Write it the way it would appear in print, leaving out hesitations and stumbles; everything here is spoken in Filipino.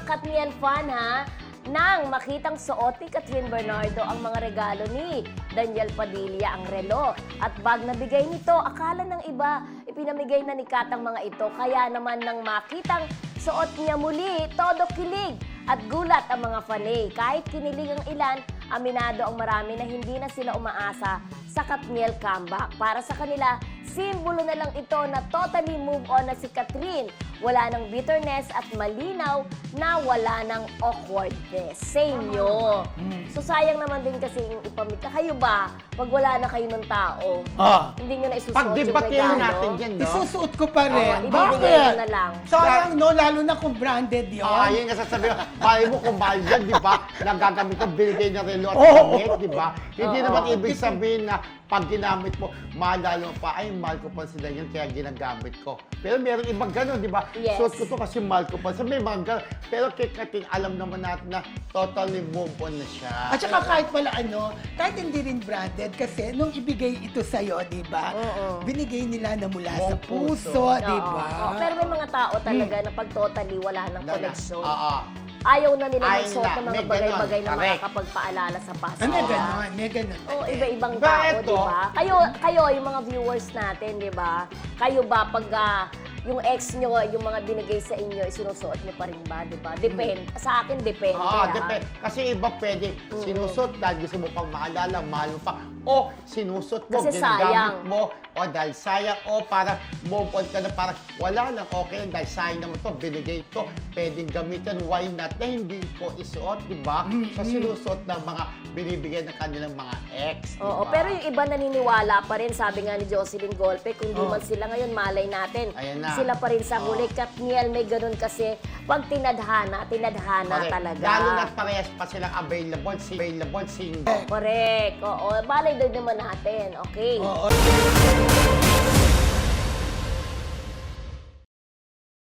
Katniel fan ha, nang makitang suot ni Catherine Bernardo ang mga regalo ni Daniel Padilla, ang relo at bag na bigay nito. Akala ng iba, ipinamigay na ni Kat ang mga ito. Kaya naman nang makitang suot niya muli, todo kilig at gulat ang mga fanay. Kahit kinilig ang ilan, aminado ang marami na hindi na sila umaasa sa Katniel comeback. Para sa kanila, simbolo na lang ito na totally move on na si Catherine. Wala ng bitterness at malinaw na wala ng awkwardness sa inyo. So sayang naman din kasi yung ipamita. Kayo ba, pag wala na kayo ng tao, hindi nyo na isusuot yung Pag-debatehin regalo? natin yan, no? Isusuot ko pa rin. Ibibigay Bakit? mo na lang. Sayang, no? Lalo na kung branded yun. Yun nga sasabihin. Mahal mo kung mahal yan, di ba? Nagagamit ko, binigay na relo at Oo. damit, di ba? Hindi Oo. naman ibig sabihin na pag ginamit mo, maalala mo pa, ay, mahal ko pa sila yun, kaya ginagamit ko. Pero meron ibang gano'n, di ba? Yes. Suot ko to kasi mahal ko pa. So may mga gano'n. Pero kay Kating, alam naman natin na totally move on na siya. At saka kahit pala kahit hindi rin branded, kasi nung ibigay ito sa'yo, di ba? Oo. Binigay nila na mula sa Buong puso. puso, di ba? Oo. Pero may mga tao talaga na pag totally wala ng connection. Oo. Ayaw na nila Ayaw magsuot na. ng mga May ganon. bagay-bagay na Correct. makakapagpaalala sa past. May ganon, may ganon. Oo, iba-ibang Ba, tao, eto? di ba? Kayo, yung mga viewers natin, di ba? Kayo ba, pag yung ex nyo, yung mga binigay sa inyo, sinusuot nyo pa rin ba, di ba? Depende. Sa akin, depende. Depende. Kasi iba pwede sinusot dahil gusto mo pang maalala, mahal mo pa. O sinusot mo, Kasi ginagamit sayang. mo. O dahil sayang. O para move on ka na, parang wala lang, okay lang, dahil sayang naman to, binigay to, pwedeng gamitan, why not? Na hindi ko isuot, di ba? So sinusot ng mga binibigay ng kanilang mga ex, di Oo, ba? pero yung iba naniniwala pa rin, sabi nga ni Jocelyn Golpe, kung di man sila ngayon, malay natin. Ayan na. Sila pa rin sa huli. Katniel, may ganun kasi, pag tinadhana Correct. talaga. Lalo na't parehas pa silang available, single. Correct. Oo, malay din naman natin. Okay. Oo.